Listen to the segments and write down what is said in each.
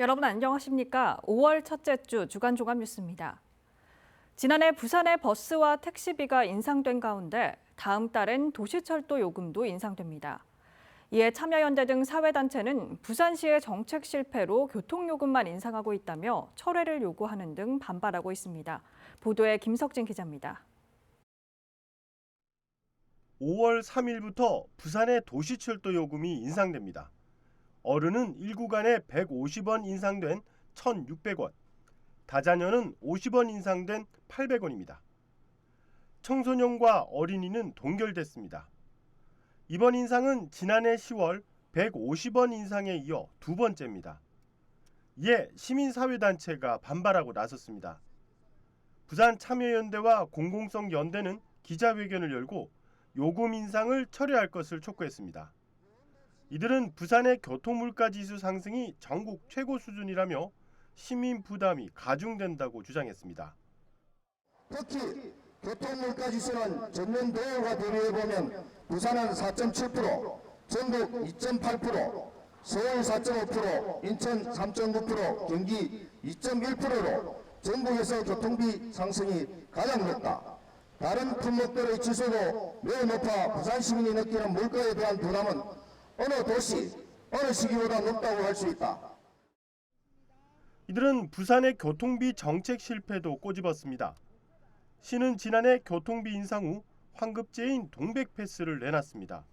여러분 안녕하십니까? 5월 첫째 주 주간 종합 뉴스입니다. 지난해 부산의 버스와 택시비가 인상된 가운데 다음 달엔 도시철도 요금도 인상됩니다. 이에 참여연대 등 사회단체는 부산시의 정책 실패로 교통요금만 인상하고 있다며 철회를 요구하는 등 반발하고 있습니다. 보도에 김석진 기자입니다. 5월 3일부터 부산의 도시철도 요금이 인상됩니다. 어른은 1구간에 150원 인상된 1,600원, 다자녀는 50원 인상된 800원입니다. 청소년과 어린이는 동결됐습니다. 이번 인상은 지난해 10월 150원 인상에 이어 두 번째입니다. 이에 시민사회단체가 반발하고 나섰습니다. 부산 참여연대와 공공성연대는 기자회견을 열고 요금 인상을 철회할 것을 촉구했습니다. 이들은 부산의 교통물가지수 상승이 전국 최고 수준이라며 시민 부담이 가중된다고 주장했습니다. 특히 교통물가지수는 전년 도요와 대비해보면 부산은 4.7%, 전국 2.8%, 서울 4.5%, 인천 3.9%, 경기 2.1%로 전국에서 교통비 상승이 가장 높다. 다른 품목들의 지수도 매우 높아 부산 시민이 느끼는 물가에 대한 부담은 어느 도시, 어느 시기보다 높다고 할 수 있다. 이들은 부산의 교통비 정책 실패도 꼬집었습니다. 시는 지난해 교통비 인상 후 환급제인 동백패스를 내놨습니다.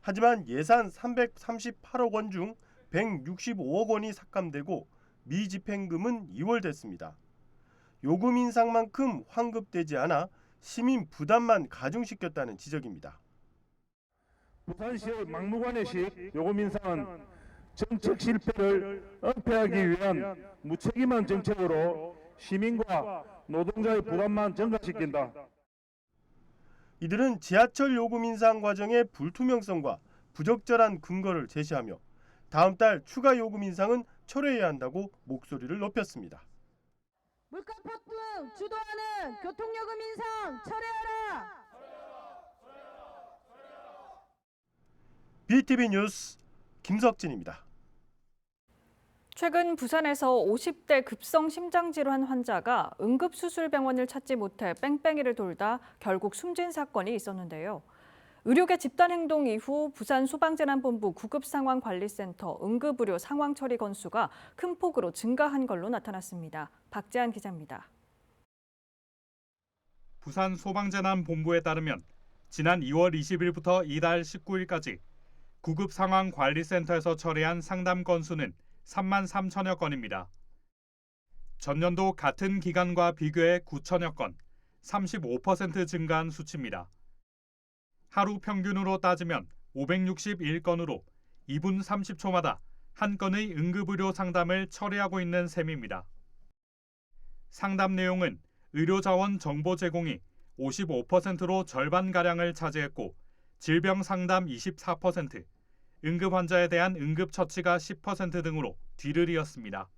하지만 예산 338억 원 중 165억 원이 삭감되고 미집행금은 이월됐습니다. 요금 인상만큼 환급되지 않아 시민 부담만 가중시켰다는 지적입니다. 부산시의 막무가내식 요금 인상은 정책 실패를 은폐하기 위한 무책임한 정책으로 시민과 노동자의 부담만 증가시킨다. 이들은 지하철 요금 인상 과정의 불투명성과 부적절한 근거를 제시하며 다음 달 추가 요금 인상은 철회해야 한다고 목소리를 높였습니다. 물가 폭등 주도하는 교통요금 인상 철회하라! BTV 뉴스 김석진입니다. 최근 부산에서 50대 급성 심장질환 환자가 응급수술병원을 찾지 못해 뺑뺑이를 돌다 결국 숨진 사건이 있었는데요. 의료계 집단행동 이후 부산 소방재난본부 구급상황관리센터 응급의료 상황 처리 건수가 큰 폭으로 증가한 걸로 나타났습니다. 박재한 기자입니다. 부산 소방재난본부에 따르면 지난 2월 20일부터 이달 19일까지 구급상황관리센터에서 처리한 상담 건수는 3만 3천여 건입니다. 전년도 같은 기간과 비교해 9천여 건, 35% 증가한 수치입니다. 하루 평균으로 따지면 561건으로 2분 30초마다 한 건의 응급의료 상담을 처리하고 있는 셈입니다. 상담 내용은 의료자원 정보 제공이 55%로 절반가량을 차지했고 질병 상담 24%, 응급 환자에 대한 응급 처치가 10% 등으로 뒤를 이었습니다.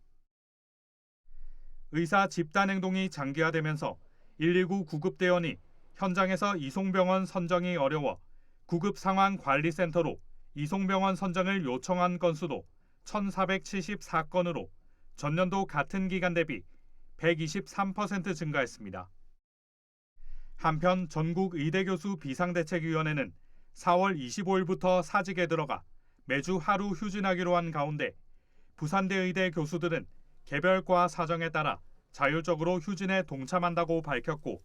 의사 집단 행동이 장기화되면서 119 구급대원이 현장에서 이송병원 선정이 어려워 구급상황관리센터로 이송병원 선정을 요청한 건수도 1,474건으로 전년도 같은 기간 대비 123% 증가했습니다. 한편 전국 의대교수 비상대책위원회는 4월 25일부터 사직에 들어가 매주 하루 휴진하기로 한 가운데 부산대 의대 교수들은 개별과 사정에 따라 자율적으로 휴진에 동참한다고 밝혔고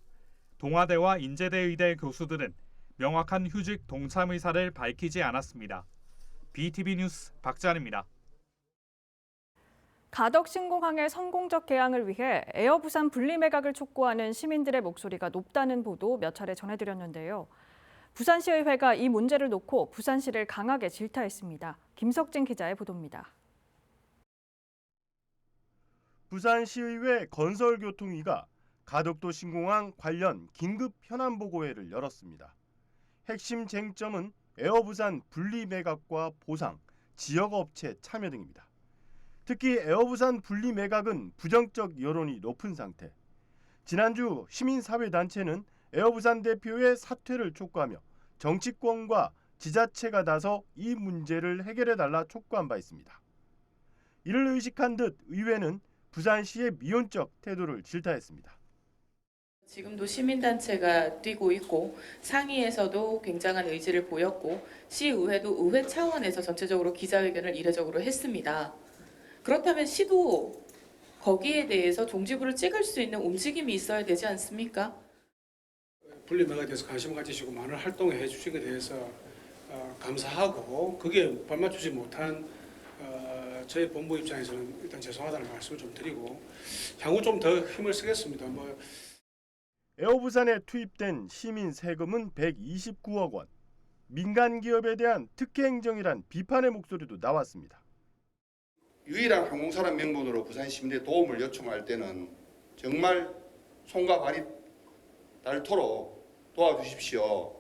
동아대와 인제대 의대 교수들은 명확한 휴직 동참 의사를 밝히지 않았습니다. BTV 뉴스 박재한입니다. 가덕신공항의 성공적 개항을 위해 에어부산 분리매각을 촉구하는 시민들의 목소리가 높다는 보도 몇 차례 전해드렸는데요. 부산시의회가 이 문제를 놓고 부산시를 강하게 질타했습니다. 김석진 기자의 보도입니다. 부산시의회 건설교통위가 가덕도 신공항 관련 긴급 현안보고회를 열었습니다. 핵심 쟁점은 에어부산 분리매각과 보상, 지역업체 참여 등입니다. 특히 에어부산 분리매각은 부정적 여론이 높은 상태. 지난주 시민사회단체는 에어부산 대표의 사퇴를 촉구하며 정치권과 지자체가 나서 이 문제를 해결해달라 촉구한 바 있습니다. 이를 의식한 듯 의회는 부산시의 미온적 태도를 질타했습니다. 지금도 시민단체가 뛰고 있고 상위에서도 굉장한 의지를 보였고 시의회도 의회 차원에서 전체적으로 기자회견을 이례적으로 했습니다. 그렇다면 시도 거기에 대해서 종지부를 찍을 수 있는 움직임이 있어야 되지 않습니까? 분리매각에 대해서 관심을 가지시고 많은 활동을 해주신 것에 대해서 감사하고 그게 발맞추지 못한 저희 본부 입장에서는 일단 죄송하다는 말씀을 좀 드리고 향후 좀 더 힘을 쓰겠습니다. 에어부산에 투입된 시민 세금은 129억 원. 민간 기업에 대한 특혜 행정이란 비판의 목소리도 나왔습니다. 유일한 항공사람 명분으로 부산 시민들의 도움을 요청할 때는 정말 손과 발이 닳도록 도와주십시오.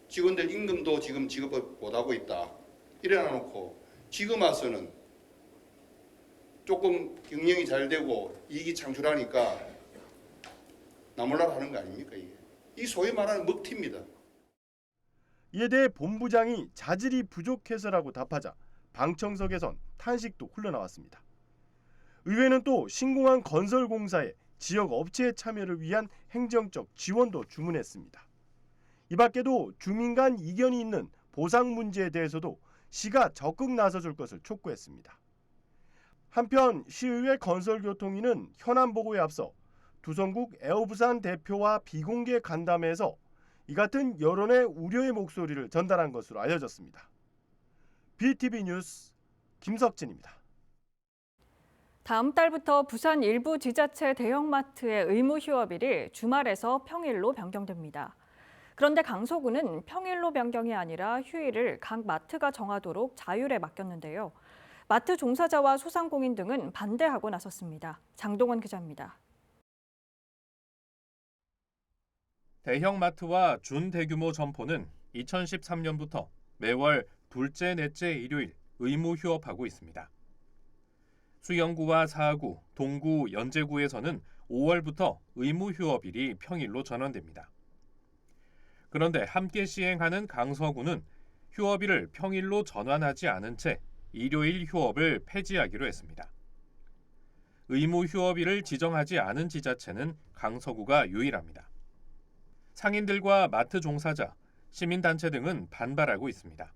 직원들 임금도 지금 지급을 못하고 있다. 이래놔 놓고 지금 와서는 조금 경영이 잘 되고 이익이 창출하니까 나몰라라 하는 거 아닙니까 이게? 이 소위 말하는 먹튀입니다. 이에 대해 본부장이 자질이 부족해서라고 답하자 방청석에선 탄식도 흘러나왔습니다. 의회는 또 신공항 건설공사의 지역 업체의 참여를 위한 행정적 지원도 주문했습니다. 이 밖에도 주민 간 이견이 있는 보상 문제에 대해서도 시가 적극 나서줄 것을 촉구했습니다. 한편 시의회 건설교통위는 현안 보고에 앞서 두성국 에어부산 대표와 비공개 간담회에서 이 같은 여론의 우려의 목소리를 전달한 것으로 알려졌습니다. BTV 뉴스 김석진입니다. 다음 달부터 부산 일부 지자체 대형마트의 의무 휴업일이 주말에서 평일로 변경됩니다. 그런데 강서구는 평일로 변경이 아니라 휴일을 각 마트가 정하도록 자율에 맡겼는데요. 마트 종사자와 소상공인 등은 반대하고 나섰습니다. 장동원 기자입니다. 대형마트와 준대규모 점포는 2013년부터 매월 둘째, 넷째 일요일 의무 휴업하고 있습니다. 수영구와 사구, 동구, 연제구에서는 5월부터 의무 휴업일이 평일로 전환됩니다. 그런데 함께 시행하는 강서구는 휴업일을 평일로 전환하지 않은 채 일요일 휴업을 폐지하기로 했습니다. 의무 휴업일을 지정하지 않은 지자체는 강서구가 유일합니다. 상인들과 마트 종사자, 시민단체 등은 반발하고 있습니다.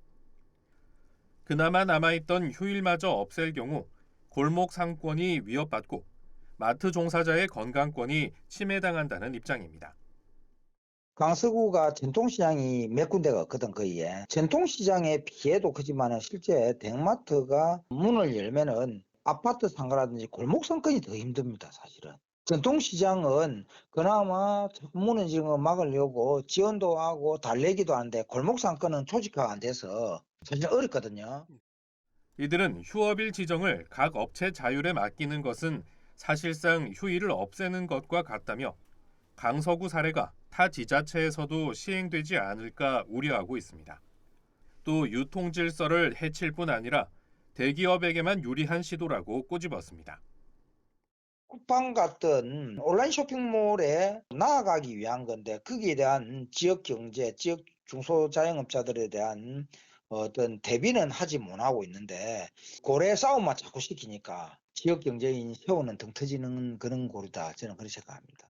그나마 남아있던 휴일마저 없앨 경우 골목 상권이 위협받고 마트 종사자의 건강권이 침해당한다는 입장입니다. 강서구가 전통시장이 몇 군데가 없거든 거기에. 전통시장의 피해도 크지만 실제 대형마트가 문을 열면은 아파트 상가라든지 골목 상권이 더 힘듭니다 사실은. 전통시장은 그나마 문을 지금 막으려고 지원도 하고 달래기도 하는데 골목 상권은 조직화가 안 돼서 사실 어렵거든요. 이들은 휴업일 지정을 각 업체 자율에 맡기는 것은 사실상 휴일을 없애는 것과 같다며 강서구 사례가 타 지자체에서도 시행되지 않을까 우려하고 있습니다. 또 유통 질서를 해칠 뿐 아니라 대기업에게만 유리한 시도라고 꼬집었습니다. 쿠팡 같은 온라인 쇼핑몰에 나아가기 위한 건데 거기에 대한 지역 경제, 지역 중소자영업자들에 대한 어떤 대비는 하지 못하고 있는데 고래 싸움만 자꾸 시키니까 지역 경제인 세우는 등 터지는 그런 고리다. 저는 그렇게 생각합니다.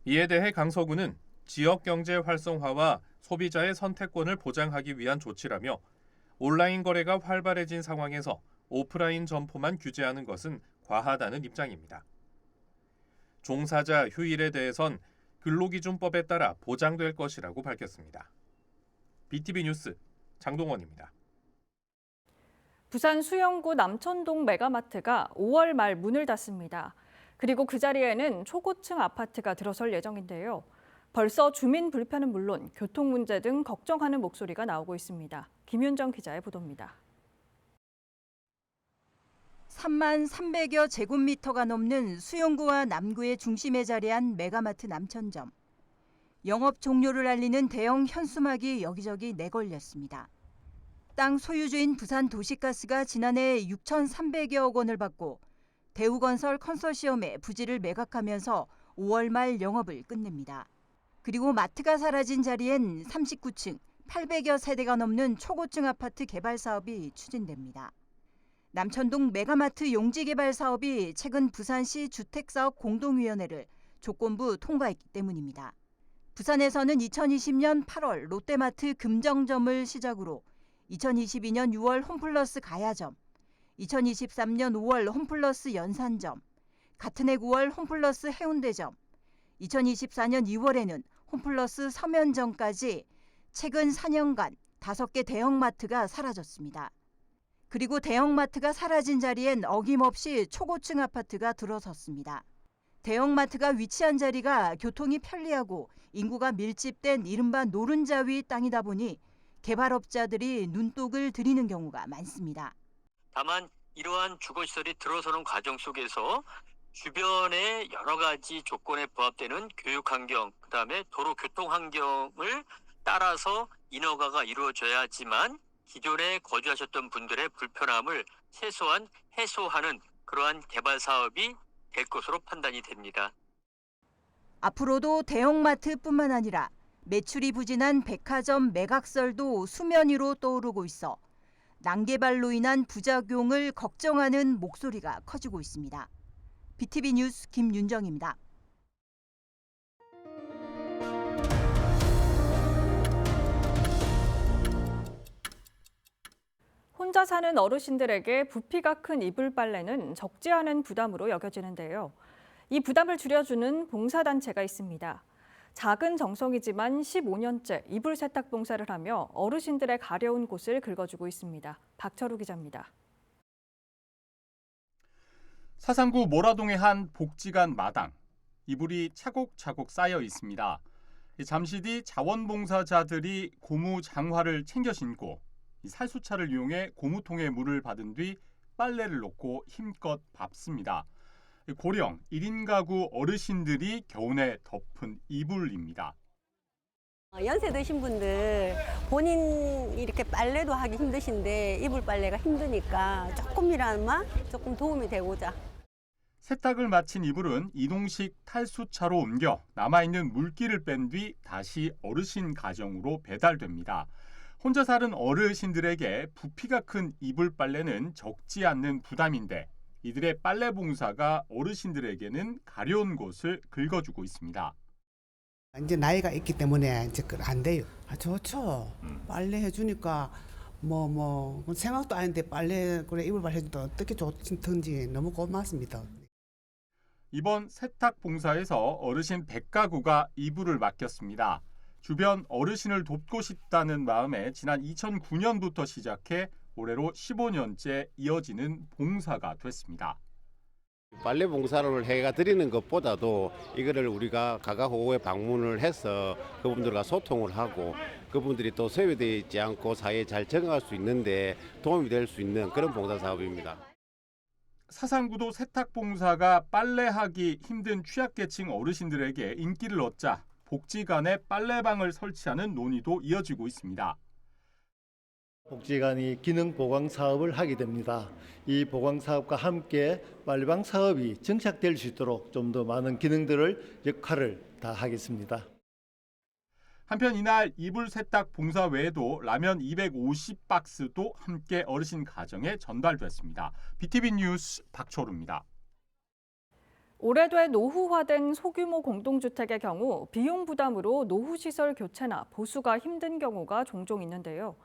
이에 대해 강서구는 지역 경제 활성화와 소비자의 선택권을 보장하기 위한 조치라며 온라인 거래가 활발해진 상황에서 오프라인 점포만 규제하는 것은 과하다는 입장입니다. 종사자 휴일에 대해선 근로기준법에 따라 보장될 것이라고 밝혔습니다. BTV 뉴스 장동원입니다. 부산 수영구 남천동 메가마트가 5월 말 문을 닫습니다. 그리고 그 자리에는 초고층 아파트가 들어설 예정인데요. 벌써 주민 불편은 물론 교통 문제 등 걱정하는 목소리가 나오고 있습니다. 김윤정 기자의 보도입니다. 3만 300여 제곱미터가 넘는 수영구와 남구의 중심에 자리한 메가마트 남천점. 영업 종료를 알리는 대형 현수막이 여기저기 내걸렸습니다. 땅 소유주인 부산도시가스가 지난해 6,300여억 원을 받고 대우건설 컨소시엄에 부지를 매각하면서 5월 말 영업을 끝냅니다. 그리고 마트가 사라진 자리엔 39층 800여 세대가 넘는 초고층 아파트 개발 사업이 추진됩니다. 남천동 메가마트 용지개발 사업이 최근 부산시 주택사업 공동위원회를 조건부 통과했기 때문입니다. 부산에서는 2020년 8월 롯데마트 금정점을 시작으로 2022년 6월 홈플러스 가야점, 2023년 5월 홈플러스 연산점, 같은 해 9월 홈플러스 해운대점, 2024년 2월에는 홈플러스 서면점까지 최근 4년간 5개 대형마트가 사라졌습니다. 그리고 대형마트가 사라진 자리엔 어김없이 초고층 아파트가 들어섰습니다. 대형마트가 위치한 자리가 교통이 편리하고 인구가 밀집된 이른바 노른자 위 땅이다 보니 개발업자들이 눈독을 들이는 경우가 많습니다. 다만 이러한 주거시설이 들어서는 과정 속에서 주변의 여러 가지 조건에 부합되는 교육환경, 그다음에 도로 교통환경을 따라서 인허가가 이루어져야지만 기존에 거주하셨던 분들의 불편함을 최소한 해소하는 그러한 개발 사업이 될 것으로 판단이 됩니다. 앞으로도 대형마트뿐만 아니라 매출이 부진한 백화점 매각설도 수면 위로 떠오르고 있어 난개발로 인한 부작용을 걱정하는 목소리가 커지고 있습니다. BTV 뉴스 김윤정입니다. 혼자 사는 어르신들에게 부피가 큰 이불 빨래는 적지 않은 부담으로 여겨지는데요. 이 부담을 줄여주는 봉사단체가 있습니다. 작은 정성이지만 15년째 이불 세탁 봉사를 하며 어르신들의 가려운 곳을 긁어주고 있습니다. 박철우 기자입니다. 사상구 모라동의 한 복지관 마당. 이불이 차곡차곡 쌓여 있습니다. 잠시 뒤 자원봉사자들이 고무 장화를 챙겨 신고 살수차를 이용해 고무통에 물을 받은 뒤 빨래를 넣고 힘껏 밟습니다. 고령 1인 가구 어르신들이 겨우내 덮은 이불입니다. 연세 드신 분들 본인 이렇게 빨래도 하기 힘드신데 이불 빨래가 힘드니까 조금이나마 조금 도움이 되고자. 세탁을 마친 이불은 이동식 탈수차로 옮겨 남아있는 물기를 뺀 뒤 다시 어르신 가정으로 배달됩니다. 혼자 사는 어르신들에게 부피가 큰 이불 빨래는 적지 않는 부담인데 이들의 빨래 봉사가 어르신들에게는 가려운 곳을 긁어주고 있습니다. 이제 나이가 있기 때문에 이제 안 돼요. 좋죠. 빨래 해주니까 생각도 안 했는데 빨래 그래 이불 빨래 해주니까 어떻게 좋든지 너무 고맙습니다. 이번 세탁 봉사에서 어르신 100가구가 이불을 맡겼습니다. 주변 어르신을 돕고 싶다는 마음에 지난 2009년부터 시작해 올해로 15년째 이어지는 봉사가 됐습니다. 빨래 봉사를 해가 드리는 것보다도 이거를 우리가 가가호에 방문을 해서 그분들과 소통을 하고 그분들이 또 소외되어 있지 않고 사회에 잘 적응할 수 있는데 도움이 될 수 있는 그런 봉사 사업입니다. 사상구도 세탁 봉사가 빨래하기 힘든 취약계층 어르신들에게 인기를 얻자 복지관에 빨래방을 설치하는 논의도 이어지고 있습니다. 복지관이 기능 보강 사업을 하게 됩니다. 이 보강 사업과 함께 빨래방 사업이 정착될 수 있도록 좀 더 많은 기능들을 역할을 다 하겠습니다. 한편 이날 이불 세탁 봉사 외에도 라면 250박스도 함께 어르신 가정에 전달됐습니다. BTV 뉴스 박철우입니다. 오래돼 노후화된 소규모 공동주택의 경우 비용 부담으로 노후시설 교체나 보수가 힘든 경우가 종종 있는데요.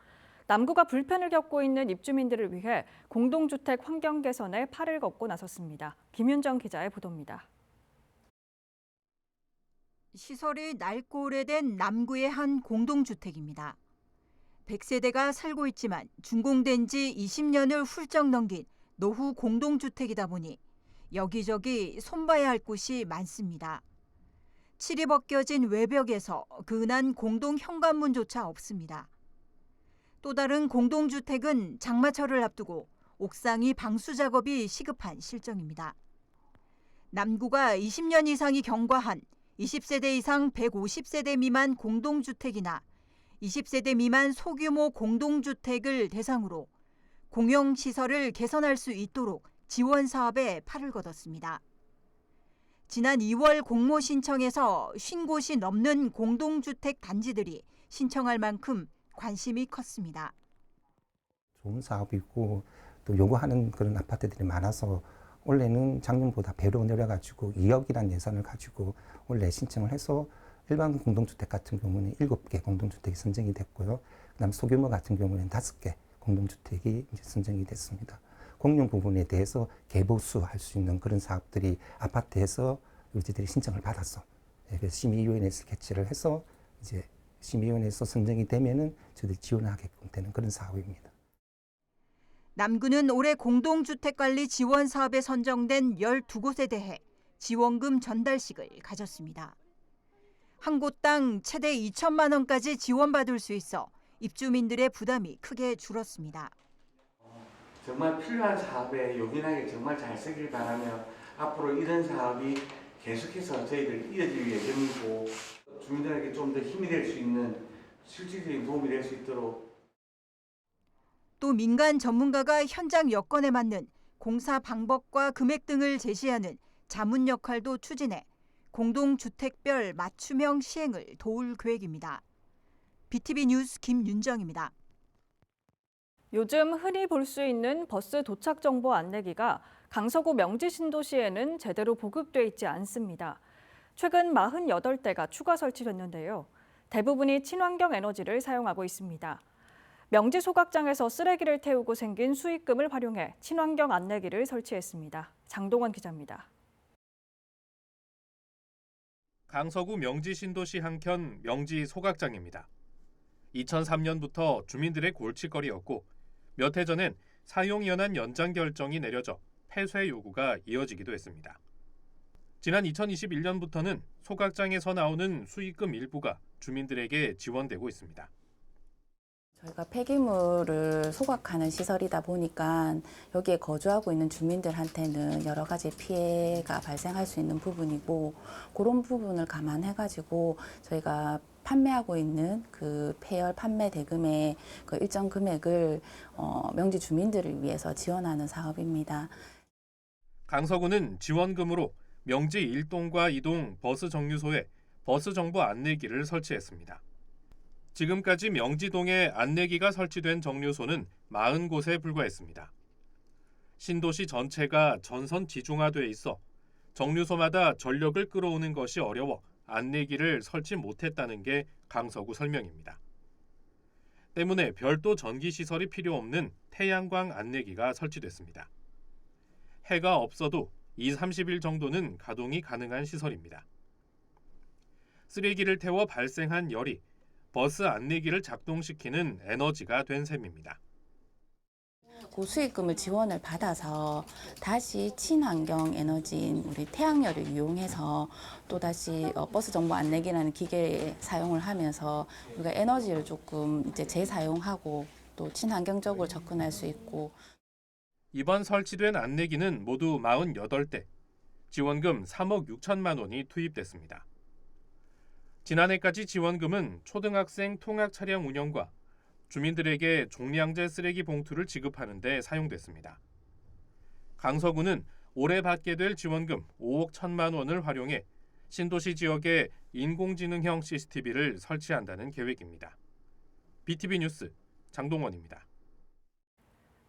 남구가 불편을 겪고 있는 입주민들을 위해 공동주택 환경 개선에 팔을 걷고 나섰습니다. 김윤정 기자의 보도입니다. 시설이 낡고 오래된 남구의 한 공동주택입니다. 100세대가 살고 있지만 준공된 지 20년을 훌쩍 넘긴 노후 공동주택이다 보니 여기저기 손봐야 할 곳이 많습니다. 칠이 벗겨진 외벽에서 근한 공동 현관문조차 없습니다. 또 다른 공동주택은 장마철을 앞두고 옥상이 방수 작업이 시급한 실정입니다. 남구가 20년 이상이 경과한 20세대 이상 150세대 미만 공동주택이나 20세대 미만 소규모 공동주택을 대상으로 공용시설을 개선할 수 있도록 지원 사업에 팔을 걷었습니다. 지난 2월 공모 신청에서 50곳이 넘는 공동주택 단지들이 신청할 만큼 관심이 컸습니다. 좋은 사업이고 또 요구하는 그런 아파트들이 많아서 올해는 작년보다 배로 늘어가지고 2억이라는 예산을 가지고 올해 신청을 해서 일반 공동주택 같은 경우는 7개 공동주택이 선정이 됐고요. 그다음 소규모 같은 경우는 5개 공동주택이 이제 선정이 됐습니다. 공용 부분에 대해서 개보수할 수 있는 그런 사업들이 아파트에서 우리들이 신청을 받았어. 그래서 심의위원회에서 개최를 해서 이제 심의위원회에서 선정이 되면은 저희들이 지원하게끔 되는 그런 사업입니다. 남구는 올해 공동주택관리 지원 사업에 선정된 12곳에 대해 지원금 전달식을 가졌습니다. 한 곳당 최대 2천만 원까지 지원받을 수 있어 입주민들의 부담이 크게 줄었습니다. 정말 필요한 사업에 요긴하게 정말 잘 쓰길 바라며 앞으로 이런 사업이 계속해서 저희들 이어지기 예정이고 주민들에게 좀 더 힘이 될 수 있는 실질적인 도움이 될 수 있도록. 또 민간 전문가가 현장 여건에 맞는 공사 방법과 금액 등을 제시하는 자문 역할도 추진해 공동주택별 맞춤형 시행을 도울 계획입니다. BTV 뉴스 김윤정입니다. 요즘 흔히 볼 수 있는 버스 도착 정보 안내기가 강서구 명지 신도시에는 제대로 보급돼 있지 않습니다. 최근 48대가 추가 설치됐는데요. 대부분이 친환경 에너지를 사용하고 있습니다. 명지 소각장에서 쓰레기를 태우고 생긴 수익금을 활용해 친환경 안내기를 설치했습니다. 장동원 기자입니다. 강서구 명지 신도시 한켠 명지 소각장입니다. 2003년부터 주민들의 골칫거리였고 몇 해 전엔 사용연한 연장 결정이 내려져 폐쇄 요구가 이어지기도 했습니다. 지난 2021년부터는 소각장에서 나오는 수익금 일부가 주민들에게 지원되고 있습니다. 저희가 폐기물을 소각하는 시설이다 보니까 여기에 거주하고 있는 주민들한테는 여러 가지 피해가 발생할 수 있는 부분이고 그런 부분을 감안해가지고 저희가 판매하고 있는 그 폐열 판매 대금의 그 일정 금액을 명지 주민들을 위해서 지원하는 사업입니다. 강서구는 지원금으로 명지 1동과 2동 버스 정류소에 버스 정보 안내기를 설치했습니다. 지금까지 명지동에 안내기가 설치된 정류소는 40곳에 불과했습니다. 신도시 전체가 전선 지중화돼 있어 정류소마다 전력을 끌어오는 것이 어려워 안내기를 설치 못했다는 게 강서구 설명입니다. 때문에 별도 전기시설이 필요 없는 태양광 안내기가 설치됐습니다. 해가 없어도 20-30일 정도는 가동이 가능한 시설입니다. 쓰레기를 태워 발생한 열이 버스 안내기를 작동시키는 에너지가 된 셈입니다. 그 수익금을 지원을 받아서 다시 친환경 에너지인 우리 태양열을 이용해서 또다시 버스 정보 안내기라는 기계에 사용을 하면서 우리가 에너지를 조금 이제 재사용하고 또 친환경적으로 접근할 수 있고. 이번 설치된 안내기는 모두 48대, 지원금 3억 6천만 원이 투입됐습니다. 지난해까지 지원금은 초등학생 통학 차량 운영과 주민들에게 종량제 쓰레기 봉투를 지급하는 데 사용됐습니다. 강서구는 올해 받게 될 지원금 5억 1천만 원을 활용해 신도시 지역에 인공지능형 CCTV를 설치한다는 계획입니다. BTV 뉴스 장동원입니다.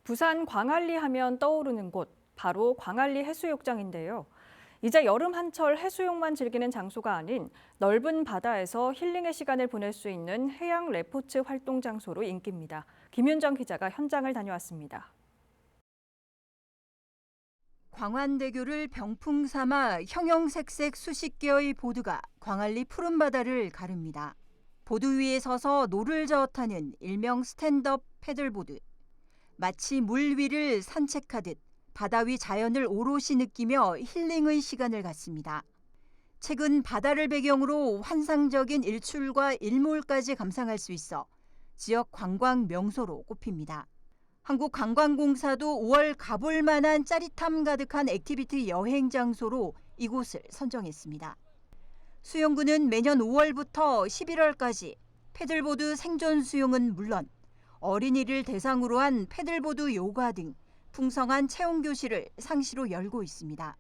부산 광안리 하면 떠오르는 곳, 바로 광안리 해수욕장인데요. 이제 여름 한철 해수욕만 즐기는 장소가 아닌 넓은 바다에서 힐링의 시간을 보낼 수 있는 해양 레포츠 활동 장소로 인기입니다. 김윤정 기자가 현장을 다녀왔습니다. 광안대교를 병풍 삼아 형형색색 수십 개의 보드가 광안리 푸른 바다를 가릅니다. 보드 위에 서서 노를 저어 타는 일명 스탠드업 패들보드. 마치 물 위를 산책하듯 바다 위 자연을 오롯이 느끼며 힐링의 시간을 갖습니다. 최근 바다를 배경으로 환상적인 일출과 일몰까지 감상할 수 있어 지역 관광 명소로 꼽힙니다. 한국관광공사도 5월 가볼 만한 짜릿함 가득한 액티비티 여행 장소로 이곳을 선정했습니다. 수영구는 매년 5월부터 11월까지 패들보드 생존 수영은 물론 어린이를 대상으로 한 패들보드 요가 등 풍성한 체험 교실을 상시로 열고 있습니다.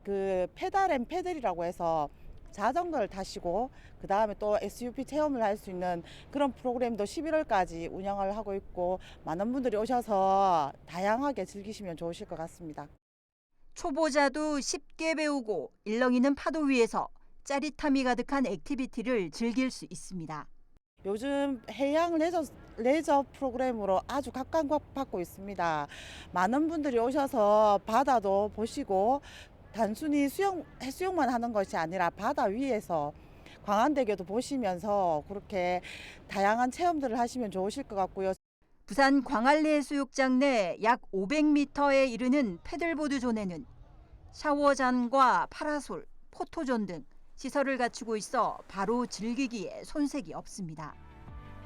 그 페달 앤 패들이라고 해서 자전거를 타시고 그 다음에 또 SUP 체험을 할 수 있는 그런 프로그램도 11월까지 운영을 하고 있고 많은 분들이 오셔서 다양하게 즐기시면 좋으실 것 같습니다. 초보자도 쉽게 배우고 일렁이는 파도 위에서 짜릿함이 가득한 액티비티를 즐길 수 있습니다. 요즘 해양 레저 프로그램으로 아주 각광받고 있습니다. 많은 분들이 오셔서 바다도 보시고 단순히 해수욕만 하는 것이 아니라 바다 위에서 광안대교도 보시면서 그렇게 다양한 체험들을 하시면 좋으실 것 같고요. 부산 광안리 해수욕장 내 약 500m에 이르는 패들보드 존에는 샤워잔과 파라솔, 포토존 등 시설을 갖추고 있어 바로 즐기기에 손색이 없습니다.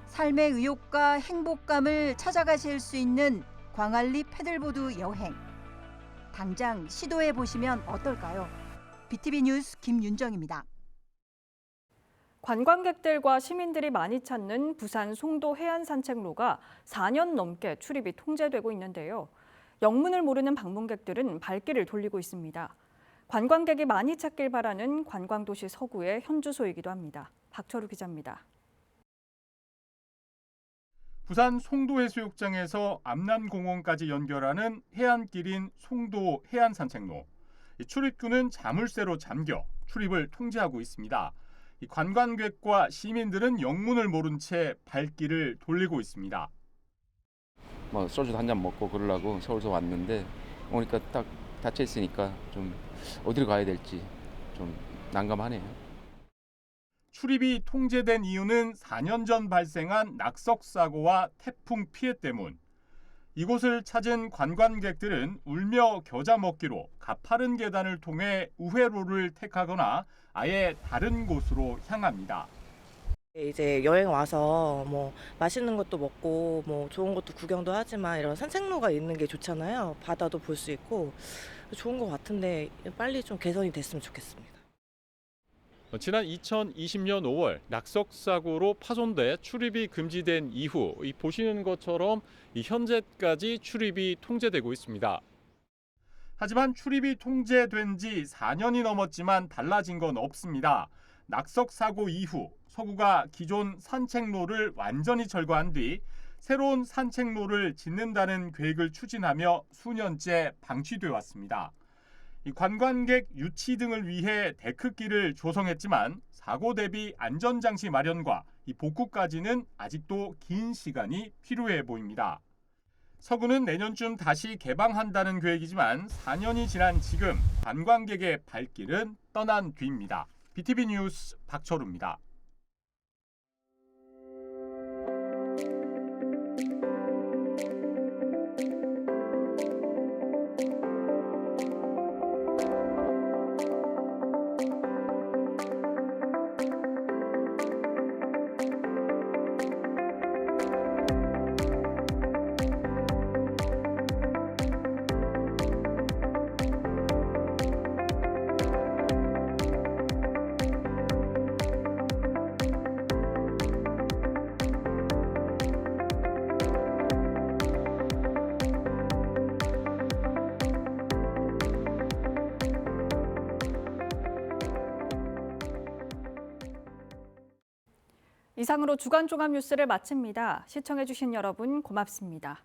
삶의 의욕과 행복감을 찾아가실 수 있는 광안리 패들보드 여행. 당장 시도해 보시면 어떨까요? BTV 뉴스 김윤정입니다. 관광객들과 시민들이 많이 찾는 부산 송도 해안산책로가 4년 넘게 출입이 통제되고 있는데요. 영문을 모르는 방문객들은 발길을 돌리고 있습니다. 관광객이 많이 찾길 바라는 관광도시 서구의 현주소이기도 합니다. 박철우 기자입니다. 부산 송도해수욕장에서 암남공원까지 연결하는 해안길인 송도 해안산책로. 출입구는 자물쇠로 잠겨 출입을 통제하고 있습니다. 관광객과 시민들은 영문을 모른 채 발길을 돌리고 있습니다. 소주 한 잔 먹고 그러려고 서울서 왔는데 오니까 딱 닫혀 있으니까 좀 어디로 가야 될지 좀 난감하네요. 출입이 통제된 이유는 4년 전 발생한 낙석 사고와 태풍 피해 때문. 이곳을 찾은 관광객들은 울며 겨자 먹기로 가파른 계단을 통해 우회로를 택하거나 아예 다른 곳으로 향합니다. 이제 여행 와서 맛있는 것도 먹고 좋은 것도 구경도 하지만 이런 산책로가 있는 게 좋잖아요. 바다도 볼 수 있고 좋은 것 같은데 빨리 좀 개선이 됐으면 좋겠습니다. 지난 2020년 5월 낙석 사고로 파손돼 출입이 금지된 이후 보시는 것처럼 현재까지 출입이 통제되고 있습니다. 하지만 출입이 통제된 지 4년이 넘었지만 달라진 건 없습니다. 낙석 사고 이후 서구가 기존 산책로를 완전히 철거한 뒤 새로운 산책로를 짓는다는 계획을 추진하며 수년째 방치돼 왔습니다. 관광객 유치 등을 위해 데크길을 조성했지만 사고 대비 안전장치 마련과 복구까지는 아직도 긴 시간이 필요해 보입니다. 서구는 내년쯤 다시 개방한다는 계획이지만 4년이 지난 지금 관광객의 발길은 떠난 뒤입니다. BTV 뉴스 박철우입니다. 이상으로 주간 종합 뉴스를 마칩니다. 시청해주신 여러분 고맙습니다.